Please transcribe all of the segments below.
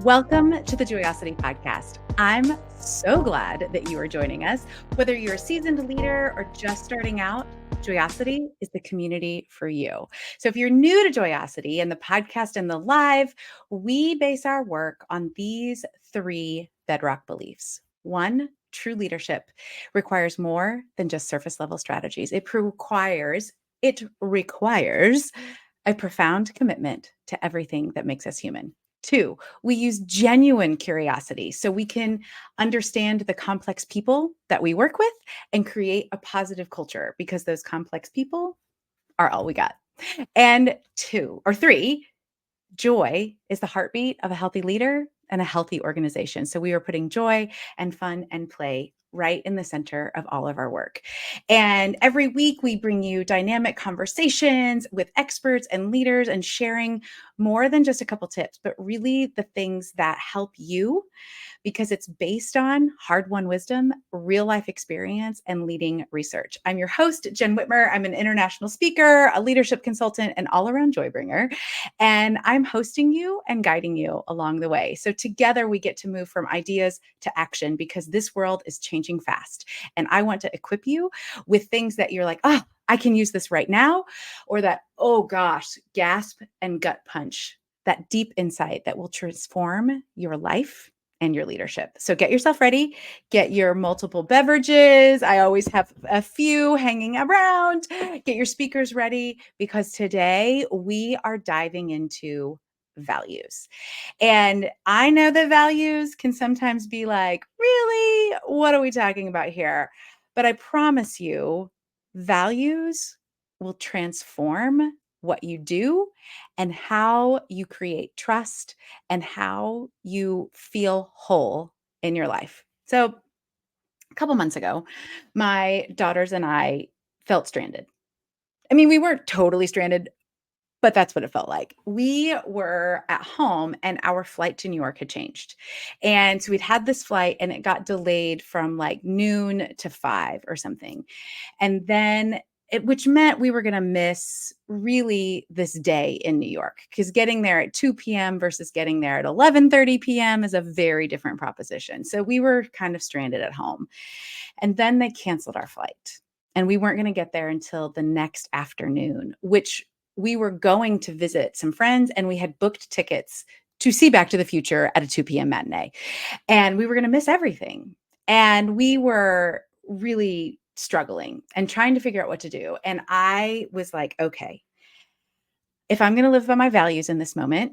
Welcome to the Joyosity podcast. I'm so glad that you are joining us. Whether you're a seasoned leader or just starting out, Joyosity is the community for you. So if you're new to Joyosity and the podcast and the live, we base our work on these three bedrock beliefs. One, true leadership requires more than just surface level strategies. It requires a profound commitment to everything that makes us human. Two, we use genuine curiosity so we can understand the complex people that we work with and create a positive culture because those complex people are all we got. And three, joy is the heartbeat of a healthy leader and a healthy organization. So we are putting joy and fun and play right in the center of all of our work. And every week we bring you dynamic conversations with experts and leaders and sharing more than just a couple tips, but really the things that help you because it's based on hard-won wisdom, real-life experience, and leading research. I'm your host, Jenn Whitmer. I'm an international speaker, a leadership consultant, and all-around joy bringer. And I'm hosting you and guiding you along the way. So together we get to move from ideas to action because this world is changing fast. And I want to equip you with things that you're like, oh, I can use this right now, or that, oh gosh, gasp and gut punch, that deep insight that will transform your life and your leadership. So get yourself ready, get your multiple beverages. I always have a few hanging around. Get your speakers ready because today we are diving into values. And I know that values can sometimes be like, really? What are we talking about here? But I promise you, values will transform what you do and how you create trust and how you feel whole in your life. So, a couple months ago, my daughters and I felt stranded. I mean, we weren't totally stranded, but that's what it felt like. We were at home and our flight to New York had changed. And so we'd had this flight and it got delayed from like noon to 5 or something. And then which meant we were going to miss really this day in New York because getting there at 2 p.m. versus getting there at 11:30 p.m. is a very different proposition. So we were kind of stranded at home. And then they canceled our flight. And we weren't going to get there until the next afternoon, which we were going to visit some friends and we had booked tickets to see Back to the Future at a 2 p.m. matinee. And we were going to miss everything. And we were really struggling and trying to figure out what to do. And I was like, okay, if I'm going to live by my values in this moment,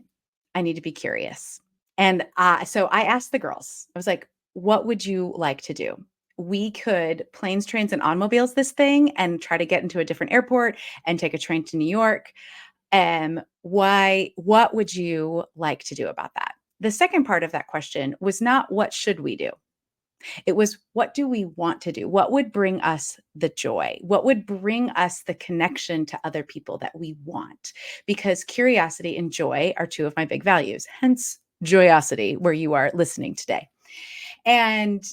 I need to be curious. And so I asked the girls, I was like, what would you like to do? We could planes, trains, and automobiles this thing and try to get into a different airport and take a train to New York. What would you like to do about that? The second part of that question was not what should we do? It was, what do we want to do? What would bring us the joy? What would bring us the connection to other people that we want? Because curiosity and joy are two of my big values, hence Joyosity, where you are listening today. And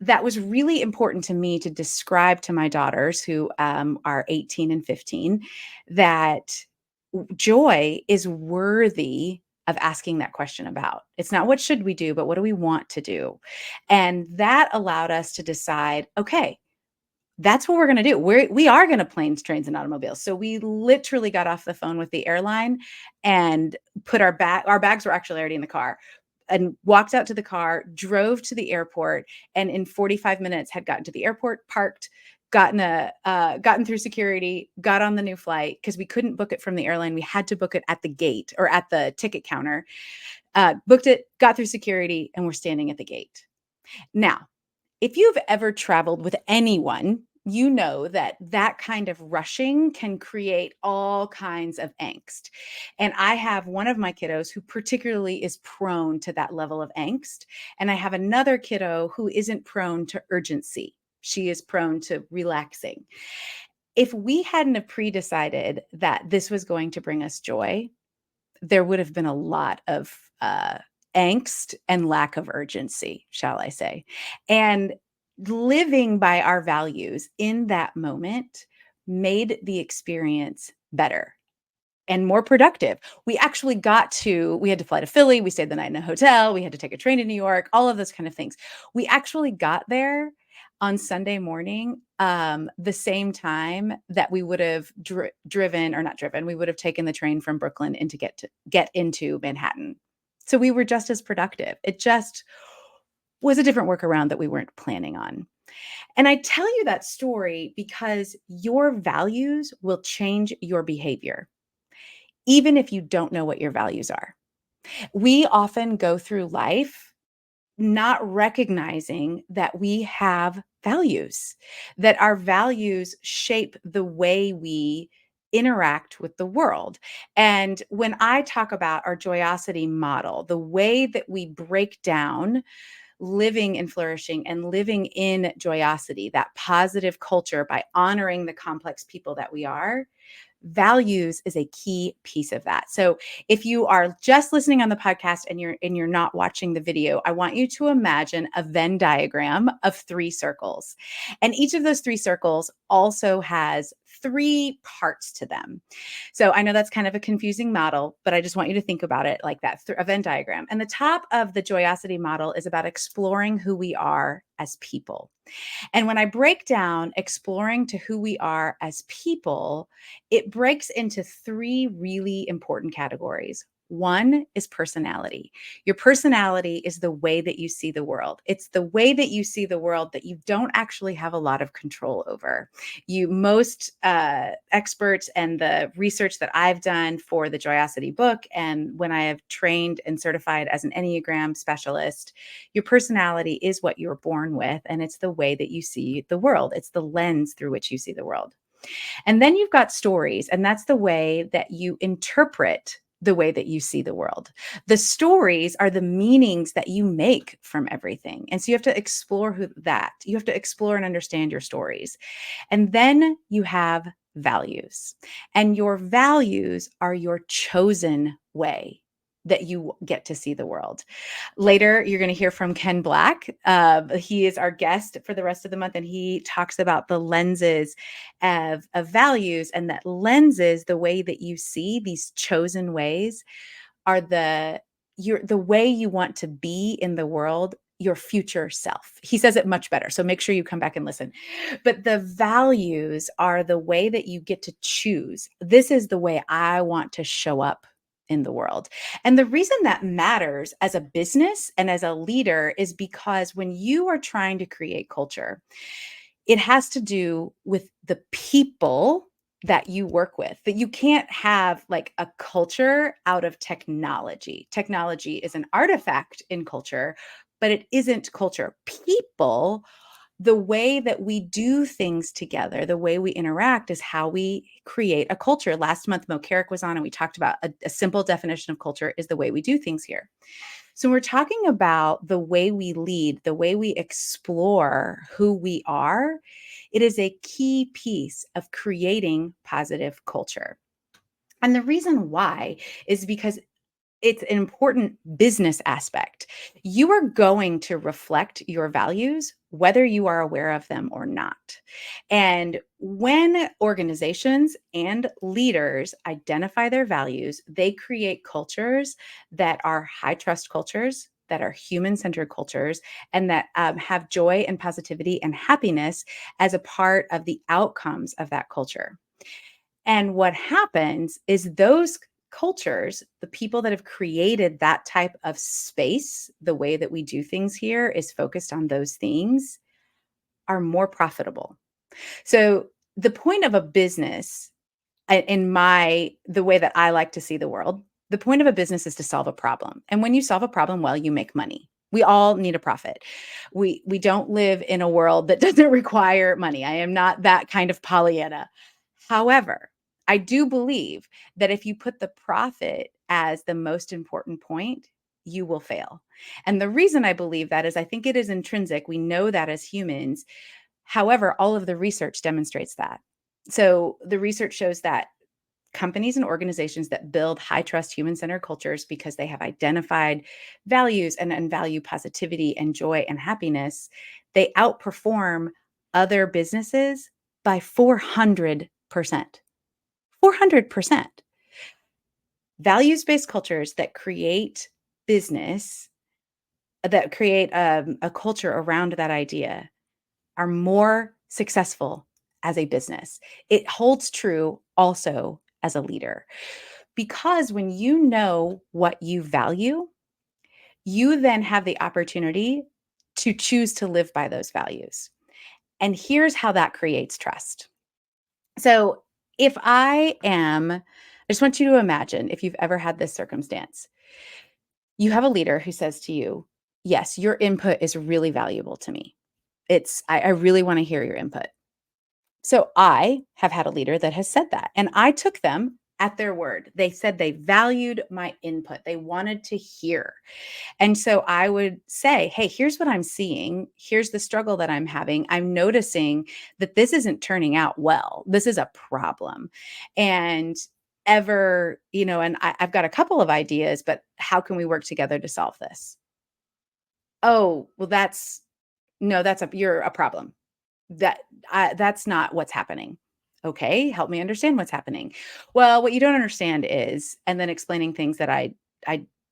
that was really important to me to describe to my daughters, who are 18 and 15, that joy is worthy of asking that question about. It's not what should we do, but what do we want to do? And that allowed us to decide, okay, that's what we're going to do. We are going to planes, trains, and automobiles. So we literally got off the phone with the airline and put our bags were actually already in the car, and walked out to the car, drove to the airport, and in 45 minutes had gotten to the airport, parked, gotten through security, got on the new flight because we couldn't book it from the airline. We had to book it at the gate or at the ticket counter. Booked it, got through security, and we're standing at the gate. Now, if you've ever traveled with anyone, you know that that kind of rushing can create all kinds of angst. And I have one of my kiddos who particularly is prone to that level of angst. And I have another kiddo who isn't prone to urgency. She is prone to relaxing. If we hadn't have pre-decided that this was going to bring us joy, there would have been a lot of angst and lack of urgency, shall I say. And living by our values in that moment made the experience better. and more productive. We actually we had to fly to Philly, we stayed the night in a hotel, we had to take a train to New York, all of those kind of things. We actually got there on Sunday morning, the same time that we would have driven, or not driven, we would have taken the train from Brooklyn get into Manhattan. So we were just as productive. It just was a different workaround that we weren't planning on. And I tell you that story because your values will change your behavior, even if you don't know what your values are. We often go through life not recognizing that we have values, that our values shape the way we interact with the world. And when I talk about our Joyosity model, the way that we break down living and flourishing and living in Joyosity, that positive culture by honoring the complex people that we are, values is a key piece of that. So if you are just listening on the podcast and you're not watching the video, I want you to imagine a Venn diagram of 3 circles. And each of those 3 circles also has 3 parts to them. So I know that's kind of a confusing model, but I just want you to think about it like that, a Venn diagram. And the top of the Joyosity model is about exploring who we are as people. And when I break down exploring to who we are as people, it breaks into 3 really important categories. One is personality. Your personality is the way that you see the world. It's the way that you see the world that you don't actually have a lot of control over. Most experts and the research that I've done for the Joyosity book, and when I have trained and certified as an Enneagram specialist, your personality is what you're born with, and it's the way that you see the world. It's the lens through which you see the world. And then you've got stories, and that's the way that you interpret the way that you see the world. The stories are the meanings that you make from everything. And so you have to explore you have to explore and understand your stories. And then you have values. And your values are your chosen way that you get to see the world. Later, you're going to hear from Ken Black. He is our guest for the rest of the month, and he talks about the lenses of values, and that lenses, the way that you see these chosen ways, are the way you want to be in the world, your future self. He says it much better. So make sure you come back and listen. But the values are the way that you get to choose. This is the way I want to show up in the world. And the reason that matters as a business and as a leader is because when you are trying to create culture, it has to do with the people that you work with. That you can't have like a culture out of technology. Technology is an artifact in culture, but it isn't culture. People, the way that we do things together, the way we interact, is how we create a culture. Last month, Mo Carrick was on, and we talked about a simple definition of culture is the way we do things here. So we're talking about the way we lead, the way we explore who we are. It is a key piece of creating positive culture. And the reason why is because it's an important business aspect. You are going to reflect your values whether you are aware of them or not. And when organizations and leaders identify their values, they create cultures that are high trust cultures, that are human centered cultures, and that have joy and positivity and happiness as a part of the outcomes of that culture. And what happens is those cultures, the people that have created that type of space, the way that we do things here is focused on those things, are more profitable. So the point of a business, the way that I like to see the world, the point of a business is to solve a problem. And when you solve a problem well, you make money. We all need a profit. We don't live in a world that doesn't require money. I am not that kind of Pollyanna. However, I do believe that if you put the profit as the most important point, you will fail. And the reason I believe that is I think it is intrinsic. We know that as humans. However, all of the research demonstrates that. So the research shows that companies and organizations that build high trust human centered cultures because they have identified values and value positivity and joy and happiness, they outperform other businesses by 400%. 400%. Values-based cultures that create business, that create a culture around that idea are more successful as a business. It holds true also as a leader because when you know what you value, you then have the opportunity to choose to live by those values. And here's how that creates trust. So, if I just want you to imagine if you've ever had this circumstance. You have a leader who says to you, "Yes, your input is really valuable to me. I really want to hear your input." So I have had a leader that has said that, and I took them at their word. They said they valued my input. They wanted to hear. And so I would say, "Hey, here's what I'm seeing. Here's the struggle that I'm having. I'm noticing that this isn't turning out well. This is a problem." And I've got a couple of ideas, but how can we work together to solve this? Oh, well, you're a problem. That's not what's happening. Okay, help me understand what's happening. Well, what you don't understand is, and then explaining things that I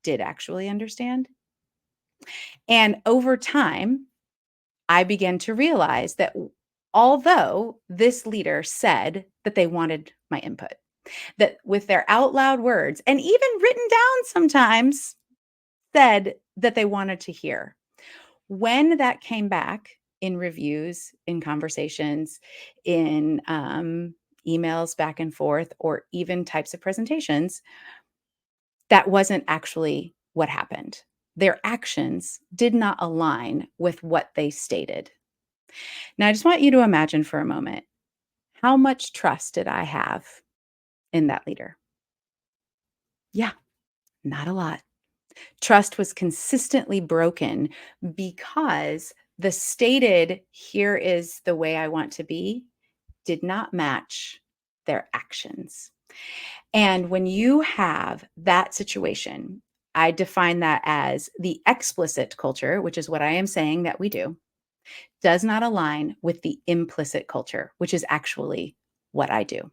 did actually understand. And over time, I began to realize that although this leader said that they wanted my input, that with their out loud words and even written down sometimes said that they wanted to hear. When that came back in reviews, in conversations, in emails back and forth, or even types of presentations, that wasn't actually what happened. Their actions did not align with what they stated. Now, I just want you to imagine for a moment, how much trust did I have in that leader? Yeah, not a lot. Trust was consistently broken because the stated, "Here is the way I want to be," did not match their actions. And when you have that situation, I define that as the explicit culture, which is what I am saying that we do, does not align with the implicit culture, which is actually what I do.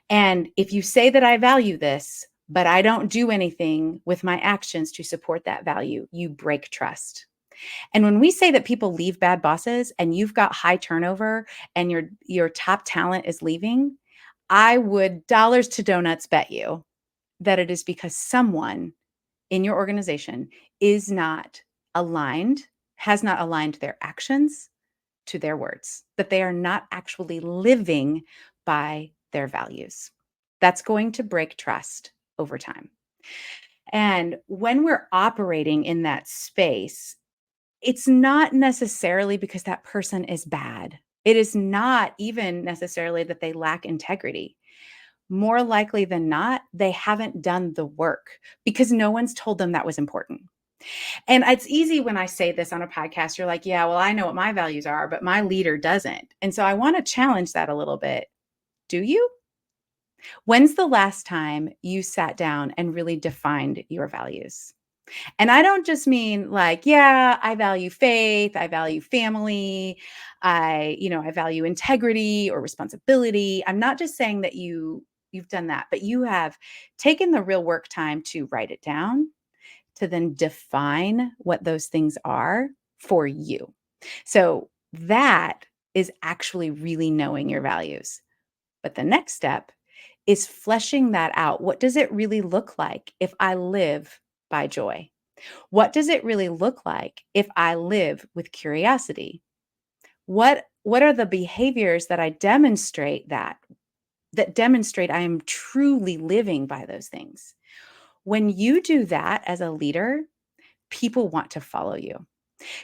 And if you say that I value this, but I don't do anything with my actions to support that value, you break trust. And when we say that people leave bad bosses and you've got high turnover and your top talent is leaving, I would dollars to donuts bet you that it is because someone in your organization is not aligned, has not aligned their actions to their words, that they are not actually living by their values. That's going to break trust over time. And when we're operating in that space, it's not necessarily because that person is bad. It is not even necessarily that they lack integrity. More likely than not, they haven't done the work because no one's told them that was important. And it's easy when I say this on a podcast, you're like, "Yeah, well, I know what my values are, but my leader doesn't." And so I want to challenge that a little bit. Do you? When's the last time you sat down and really defined your values? And I don't just mean like, yeah, I value faith, I value family, I value integrity or responsibility. I'm not just saying that you've done that, but you have taken the real work time to write it down, to then define what those things are for you. So that is actually really knowing your values. But the next step is fleshing that out. What does it really look like if I live by joy? What does it really look like if I live with curiosity? What are the behaviors that I demonstrate that demonstrate I am truly living by those things? When you do that as a leader, people want to follow you.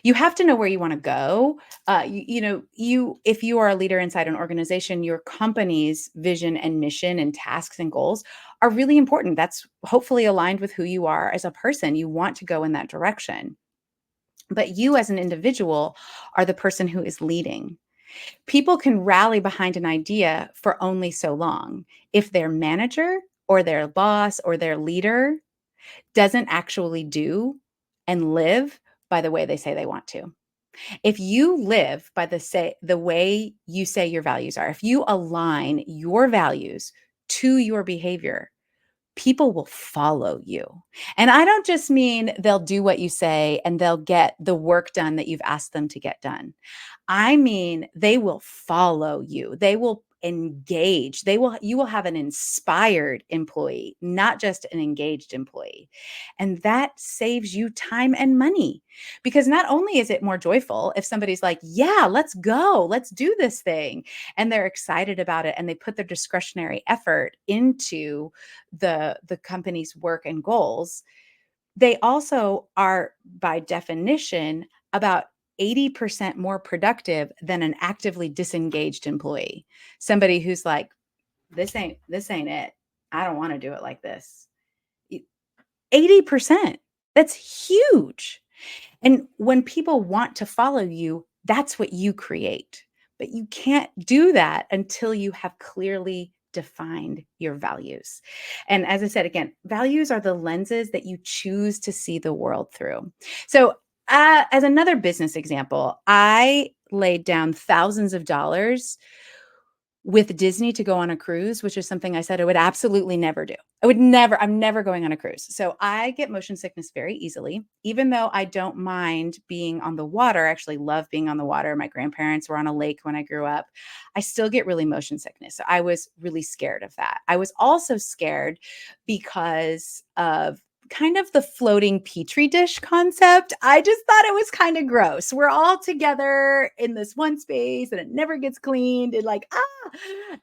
You have to know where you want to go. If you are a leader inside an organization, your company's vision and mission and tasks and goals are really important. That's hopefully aligned with who you are as a person. You want to go in that direction. But you as an individual are the person who is leading. People can rally behind an idea for only so long. If their manager or their boss or their leader doesn't actually do and live by the way they say they want to. If you live by the way you say your values are, if you align your values to your behavior, people will follow you. And I don't just mean they'll do what you say and they'll get the work done that you've asked them to get done. I mean, they will follow you. They will engage. You will have an inspired employee, not just an engaged employee. And that saves you time and money because not only is it more joyful if somebody's like, "Yeah, let's go. Let's do this thing." And they're excited about it and they put their discretionary effort into the company's work and goals. They also are by definition about 80% more productive than an actively disengaged employee. Somebody who's like, this ain't it. I don't want to do it like this. 80%. That's huge. And when people want to follow you, that's what you create. But you can't do that until you have clearly defined your values. And as I said, again, values are the lenses that you choose to see the world through. So, as another business example, I laid down thousands of dollars with Disney to go on a cruise, which is something I said I would absolutely never do. I'm never going on a cruise. So I get motion sickness very easily, even though I don't mind being on the water. I actually love being on the water. My grandparents were on a lake when I grew up. I still get really motion sickness. So I was really scared of that. I was also scared because of kind of the floating petri dish concept. I just thought it was kind of gross. We're all together in this one space and it never gets cleaned and like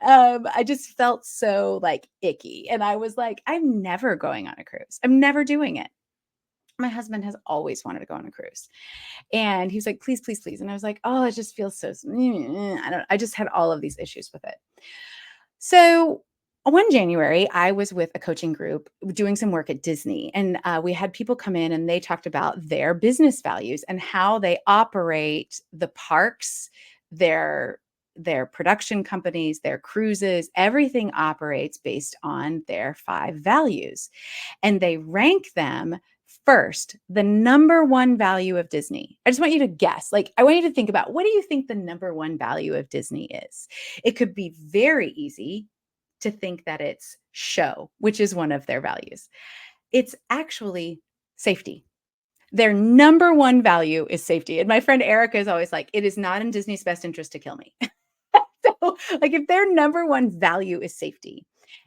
I just felt so like icky and I was like, I'm never going on a cruise. I'm never doing it. My husband has always wanted to go on a cruise. And he's like, please, please, please. And I was like, oh, it just feels so I just had all of these issues with it. So one January, I was with a coaching group doing some work at Disney, and we had people come in and they talked about their business values and how they operate the parks, their their production companies, their cruises, everything operates based on their five values. And they rank them first, the number one value of Disney. I just want you to guess. Like, I want you to think about what do you think the number one value of Disney is? It could be very easy to think that it's show, which is one of their values. It's actually safety. Their number one value is safety. And my friend Erica is always like, it is not in Disney's best interest to kill me. So, like, if their number one value is safety,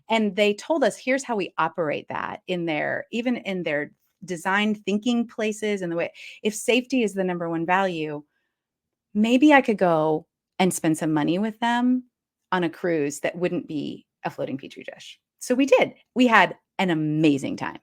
and they told us, here's how we operate that in their, even in their design thinking places and the way, if safety is the number one value, maybe I could go and spend some money with them on a cruise that wouldn't be a floating petri dish. So we did. We had an amazing time.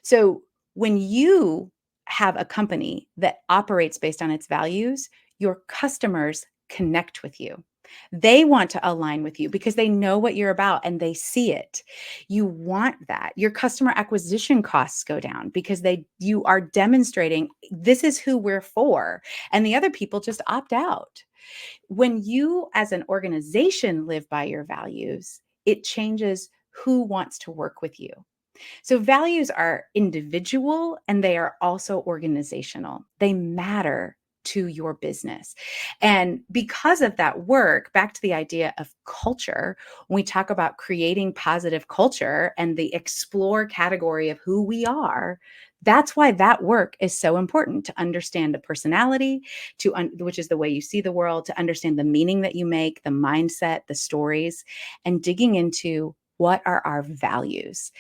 So when you have a company that operates based on its values, your customers connect with you. They want to align with you because they know what you're about and they see it. You want that. Your customer acquisition costs go down because you are demonstrating this is who we're for, and the other people just opt out. When you as an organization live by your values, it changes who wants to work with you. So values are individual and they are also organizational. They matter to your business. And because of that work, back to the idea of culture, when we talk about creating positive culture and the explore category of who we are, that's why that work is so important to understand the personality, which is the way you see the world, to understand the meaning that you make, the mindset, the stories, and digging into what are our values.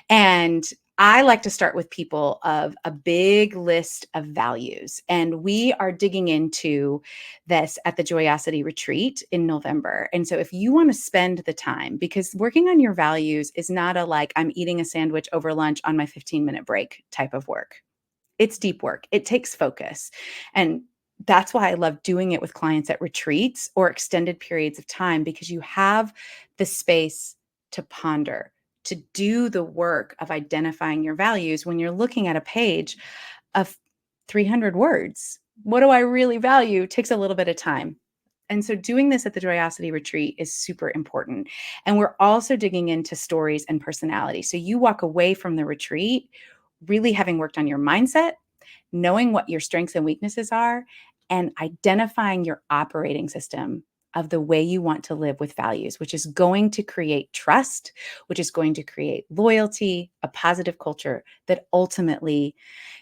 And I like to start with people of a big list of values. And we are digging into this at the Joyosity retreat in November. And so if you want to spend the time, because working on your values is not a like, I'm eating a sandwich over lunch on my 15-minute break type of work. It's deep work. It takes focus. And that's why I love doing it with clients at retreats or extended periods of time, because you have the space to ponder, to do the work of identifying your values when you're looking at a page of 300 words. What do I really value? Takes a little bit of time. And so doing this at the Joyosity retreat is super important. And we're also digging into stories and personality. So you walk away from the retreat really having worked on your mindset, knowing what your strengths and weaknesses are, and identifying your operating system of the way you want to live with values, which is going to create trust, which is going to create loyalty, a positive culture that ultimately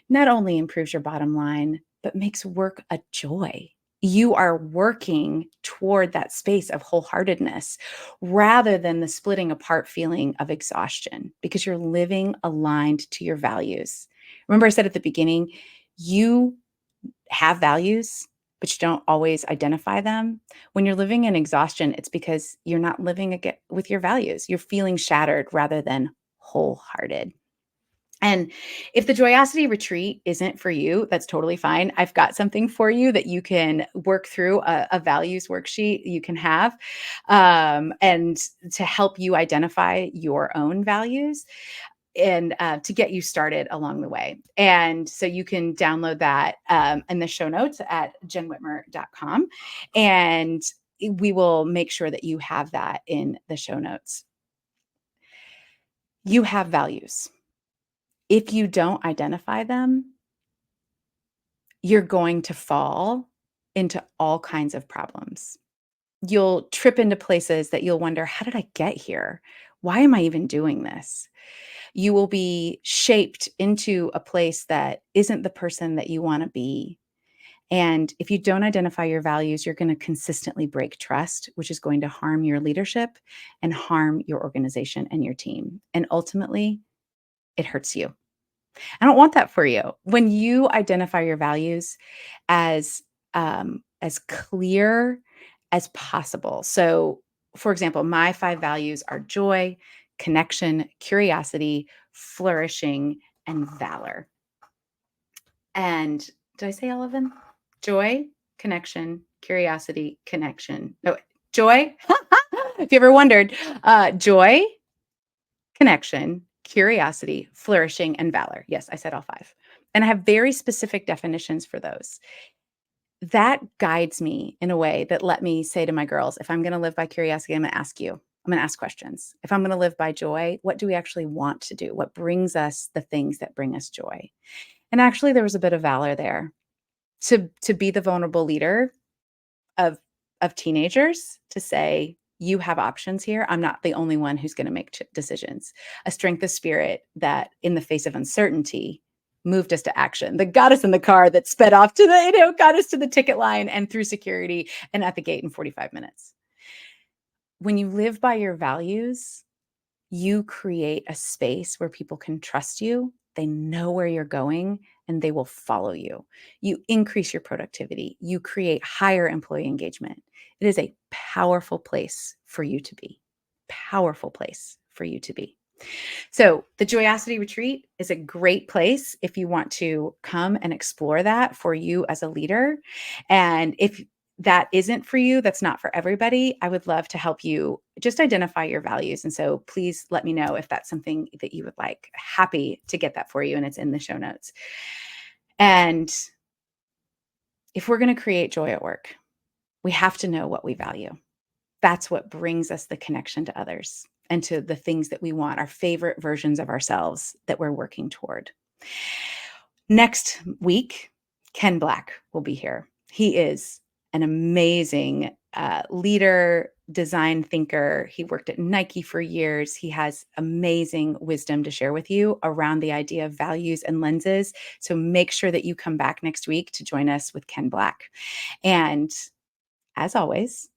not only improves your bottom line, but makes work a joy. You are working toward that space of wholeheartedness rather than the splitting apart feeling of exhaustion because you're living aligned to your values. Remember, I said at the beginning, you have values, but you don't always identify them. When you're living in exhaustion, it's because you're not living with your values. You're feeling shattered rather than wholehearted. And if the Joyosity retreat isn't for you, that's totally fine. I've got something for you that you can work through, a values worksheet you can have, and to help you identify your own values and to get you started along the way. And so you can download that in the show notes at jennwhitmer.com. And we will make sure that you have that in the show notes. You have values. If you don't identify them, you're going to fall into all kinds of problems. You'll trip into places that you'll wonder, how did I get here? Why am I even doing this? You will be shaped into a place that isn't the person that you want to be. And if you don't identify your values, you're going to consistently break trust, which is going to harm your leadership and harm your organization and your team. And ultimately, it hurts you. I don't want that for you. When you identify your values as clear as possible. So, for example, my 5 values are joy, connection, curiosity, flourishing, and valor. And did I say all of them? Joy, connection, curiosity, connection. No, joy. If you ever wondered, joy, connection, curiosity, flourishing, and valor. Yes, I said all 5. And I have very specific definitions for those. That guides me in a way that let me say to my girls, if I'm going to live by curiosity, I'm going to ask you. I'm going to ask questions. If I'm going to live by joy, what do we actually want to do? What brings us the things that bring us joy? And actually, there was a bit of valor there to be the vulnerable leader of teenagers, to say, you have options here. I'm not the only one who's going to make decisions. A strength of spirit that in the face of uncertainty moved us to action, that got us in the car, that sped off to got us to the ticket line and through security and at the gate in 45 minutes. When you live by your values, you create a space where people can trust you. They know where you're going and they will follow you. You increase your productivity. You create higher employee engagement. It is a powerful place for you to be. Powerful place for you to be. So the Joyosity Retreat is a great place if you want to come and explore that for you as a leader. And if that isn't for you, that's not for everybody, I would love to help you just identify your values. And so please let me know if that's something that you would like. Happy to get that for you. And it's in the show notes. And if we're going to create joy at work, we have to know what we value. That's what brings us the connection to others and to the things that we want, our favorite versions of ourselves that we're working toward. Next week, Ken Black will be here. He is an amazing leader, design thinker. He worked at Nike for years. He has amazing wisdom to share with you around the idea of values and lenses. So make sure that you come back next week to join us with Ken Black. And as always,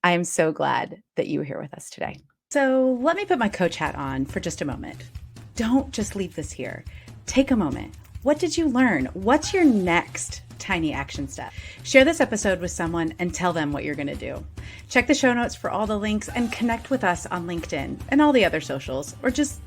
I am so glad that you were here with us today. So let me put my coach hat on for just a moment. Don't just leave this here. Take a moment. What did you learn? What's your next tiny action step? Share this episode with someone and tell them what you're going to do. Check the show notes for all the links and connect with us on LinkedIn and all the other socials, or just,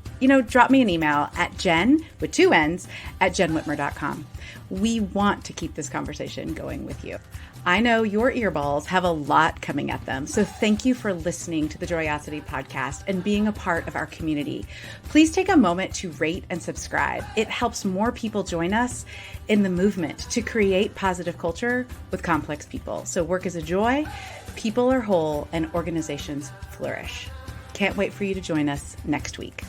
drop me an email at Jenn with 2 N's at jennwhitmer.com. We want to keep this conversation going with you. I know your earballs have a lot coming at them, so thank you for listening to the Joyosity podcast and being a part of our community. Please take a moment to rate and subscribe. It helps more people join us in the movement to create positive culture with complex people. So work is a joy, people are whole, and organizations flourish. Can't wait for you to join us next week.